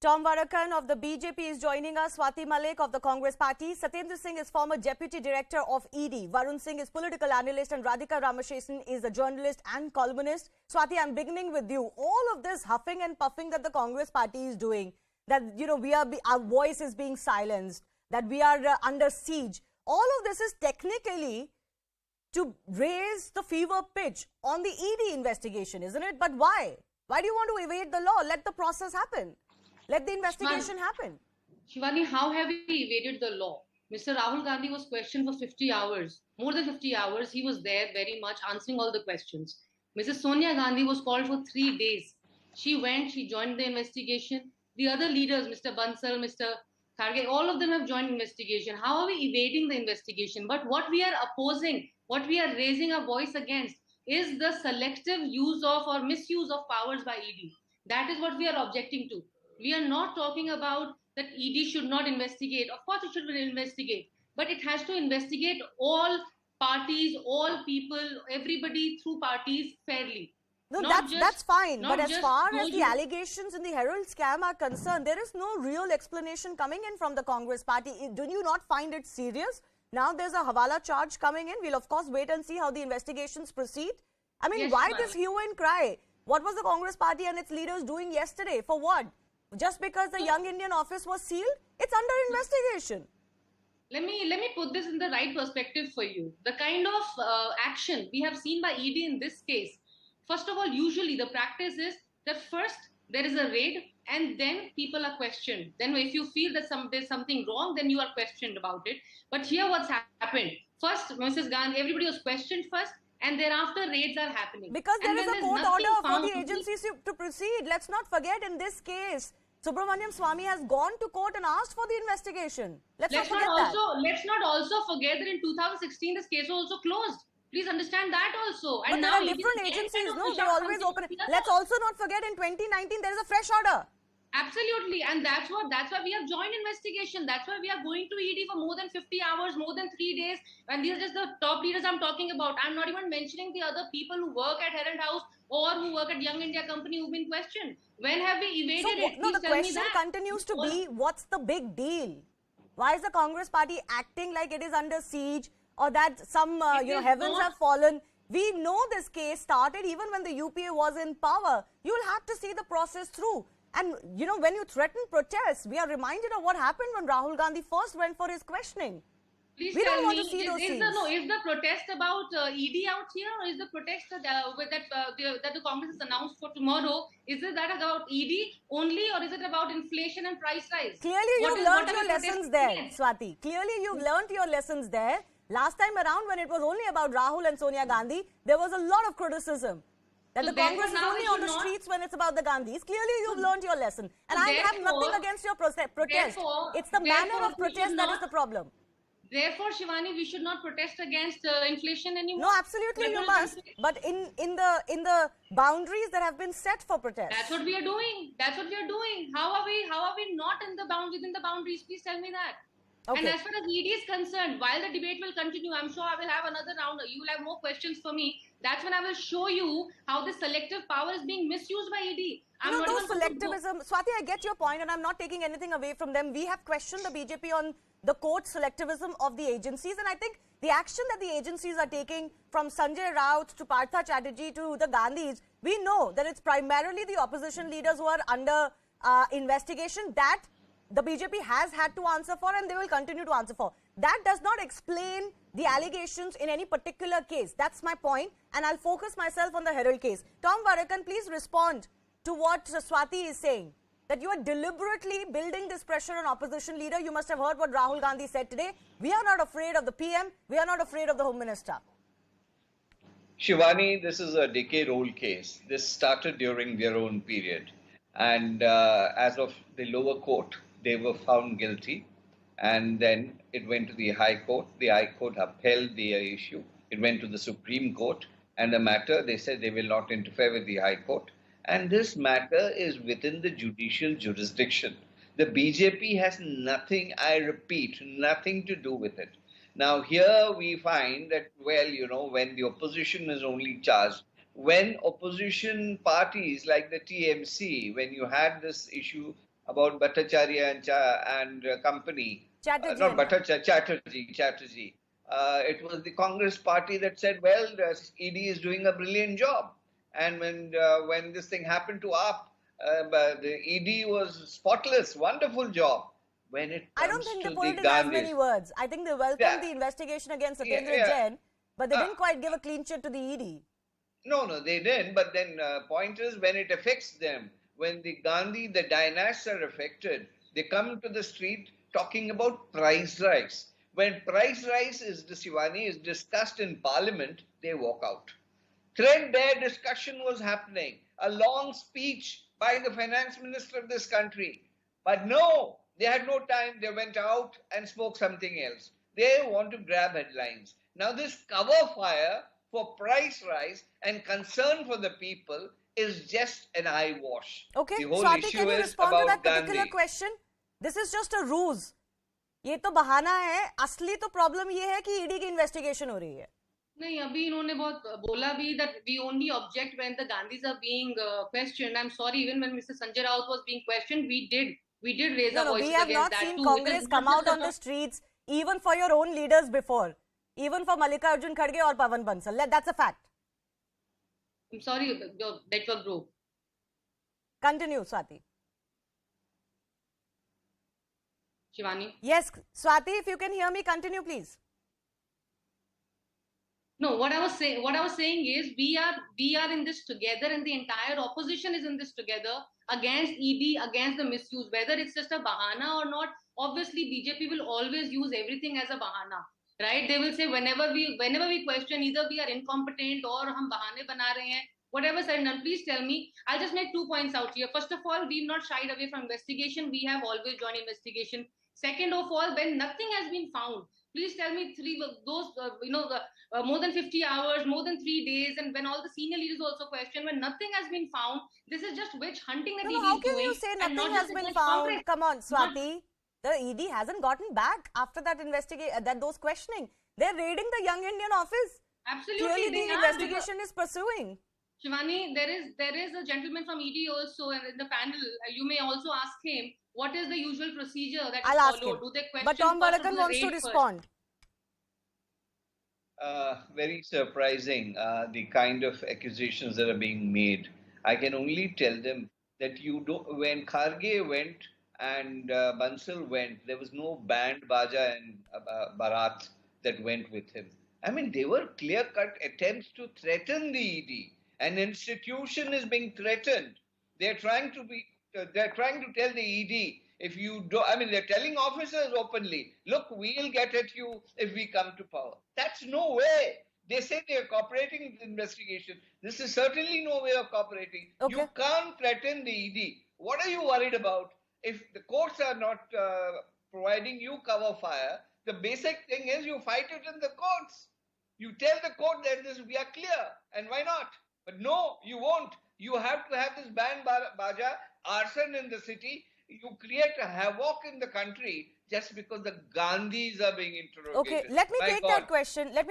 Tom Varakan of the BJP is joining us. Swati Malik of the Congress Party. Satyendra Singh is former Deputy Director of ED. Varun Singh is political analyst and Radhika Ramaseshan is a journalist and columnist. Swati, I'm beginning with you. All of this huffing and puffing that the Congress Party is doing, that, our voice is being silenced, that we are under siege. All of this is technically to raise the fever pitch on the ED investigation, isn't it? But why? Why do you want to evade the law? Let the process happen. Let the investigation happen. Shivani, how have we evaded the law? Mr. Rahul Gandhi was questioned for 50 hours. More than 50 hours, he was there very much answering all the questions. Mrs. Sonia Gandhi was called for 3 days. She went, she joined the investigation. The other leaders, Mr. Bansal, Mr. Kharge, all of them have joined investigation. How are we evading the investigation? But what we are opposing, what we are raising our voice against is the selective use of or misuse of powers by ED. That is what we are objecting to. We are not talking about that ED should not investigate. Of course, it should investigate, but it has to investigate all parties, all people, everybody through parties fairly. No, that's fine. But as far as the allegations in the Herald scam are concerned, there is no real explanation coming in from the Congress Party. Do you not find it serious? Now there's a Hawala charge coming in. We'll of course wait and see how the investigations proceed. I mean, yes, why this hue and cry? What was the Congress Party and its leaders doing yesterday? For what? Just because the Young Indian office was sealed? It's under investigation. Let me put this in the right perspective for you. The kind of action we have seen by ED in this case, first of all, usually the practice is that first there is a raid and then people are questioned. Then if you feel that there's something wrong, then you are questioned about it. But here what's happened? First, Mrs. Gandhi, everybody was questioned first, and thereafter raids are happening. Because there is a court order for the agencies to proceed. Let's not forget, in this case, Subramaniam Swamy has gone to court and asked for the investigation. Let's not also forget that in 2016 this case was also closed. Please understand that also. And but there are different agencies, no? They always open. Let's also not forget, in 2019 there is a fresh order. Absolutely, and that's why we have joined investigation. That's why we are going to ED for more than 50 hours, more than 3 days. And these are just the top leaders I'm talking about. I'm not even mentioning the other people who work at Herald House or who work at Young India Company who've been questioned. When have we evaded it? No, the question continues to be, what's the big deal? Why is the Congress Party acting like it is under siege, or that some heavens have fallen? We know this case started even when the UPA was in power. You'll have to see the process through. And, when you threaten protests, we are reminded of what happened when Rahul Gandhi first went for his questioning. Please we don't want to see those scenes. Is the protest about ED out here, or is the protest that the Congress has announced for tomorrow, is it that about ED only, or is it about inflation and price rise? Clearly, you've learned your lessons there, Swati. Clearly, you've learned your lessons there. Last time around, when it was only about Rahul and Sonia Gandhi, there was a lot of criticism. That the Congress is only on the streets when it's about the Gandhis. Clearly, you've learned your lesson. And I have nothing against your protest. It's the manner of protest that is the problem. Therefore, Shivani, we should not protest against inflation anymore. No, absolutely you must. But in the boundaries that have been set for protest. That's what we are doing. That's what we are doing. How are we not within the boundaries? Please tell me that. Okay. And as far as ED is concerned, while the debate will continue, I'm sure I will have another round. You will have more questions for me. That's when I will show you how the selective power is being misused by ED. Those selectivism, Swati, I get your point, and I'm not taking anything away from them. We have questioned the BJP on the court selectivism of the agencies, and I think the action that the agencies are taking, from Sanjay Raut to Partha Chatterjee to the Gandhis, we know that it's primarily the opposition leaders who are under investigation. That the BJP has had to answer for, and they will continue to answer for. That does not explain the allegations in any particular case. That's my point, and I'll focus myself on the Herald case. Tom Varakan, please respond to what Swati is saying, that you are deliberately building this pressure on opposition leader. You must have heard what Rahul Gandhi said today. We are not afraid of the PM. We are not afraid of the Home Minister. Shivani, this is a decade-old case. This started during their own period. And as of the lower court, they were found guilty, and then it went to the High Court. The High Court upheld the issue. It went to the Supreme Court, and the matter, they said they will not interfere with the High Court. And this matter is within the judicial jurisdiction. The BJP has nothing, I repeat, nothing to do with it. Now here we find that, well, when the opposition is only charged, when opposition parties like the TMC, when you had this issue about Bhattacharya and company. Chatterjee Not and Bhattacharya, Chatterjee. It was the Congress party that said, well, the ED is doing a brilliant job. And when this thing happened to AAP, the ED was spotless, wonderful job. When it I don't comes think to they put the it in as Gandhis, many words. I think they welcomed the investigation against Satyendra Jain, but they didn't quite give a clean chit to the ED. No, they didn't. But then point is when it affects them, when the the dynasts are affected, they come to the street talking about price rise. When price rise is discussed in Parliament, they walk out. Threadbare discussion was happening. A long speech by the finance minister of this country. But no, they had no time. They went out and spoke something else. They want to grab headlines. Now, this cover fire for price rise and concern for the people is just an eyewash. Okay, The whole Swati, issue can you is respond to that about particular Gandhi. question? This is just a ruse. ये तो बहाना है, असली तो problem ये है कि ED की इन्वेस्टिगेशन हो रही है. नहीं, अभी इन्होंने बहुत बोला भी that we only object when the Gandhis are being questioned. I'm sorry, even when Mr. Sanjay Raut was being questioned, we did raise our voices We have against not that seen too. Congress come out on the streets, even for your own leaders before, even for Mallikarjun Kharge or Pawan Bansal. That's a fact. I'm sorry, the network broke. Continue, Swati. Shivani? Yes, Swati, if you can hear me, continue, please. No, what I was saying is we are in this together, and the entire opposition is in this together against ED, against the misuse, whether it's just a bahana or not. Obviously, BJP will always use everything as a bahana, right? They will say whenever we question, either we are incompetent or hum bahane bana rahe hain. Whatever said and done, please tell me. I'll just make 2 points out here. First of all, we've not shied away from investigation. We have always joined investigation. Second of all, when nothing has been found, please tell me more than 50 hours, more than 3 days, and when all the senior leaders also question, when nothing has been found, this is just witch hunting that ED is doing. How can you say nothing has been found? Come on, Swati. The ED hasn't gotten back after that those questioning. They're raiding the Young Indian office. Absolutely, clearly the investigation is pursuing. Shivani, there is a gentleman from ED also in the panel. You may also ask him what is the usual procedure that is followed. Do they question? But Tom Barakan wants to respond. Very surprising, the kind of accusations that are being made. I can only tell them that when Kharge went and Bansal went, there was no band, baja and barat that went with him. I mean, they were clear-cut attempts to threaten the ED. An institution is being threatened. They're trying to tell the ED, if you do, I mean, they're telling officers openly, look, we'll get at you if we come to power. That's no way. They say they're cooperating with the investigation. This is certainly no way of cooperating. Okay. You can't threaten the ED. What are you worried about? If the courts are not providing you cover fire, the basic thing is you fight it in the courts. You tell the court that we are clear, and why not? But no, you won't. You have to have this band baja, arson in the city. You create a havoc in the country just because the Gandhis are being interrogated. Okay, let me take that question.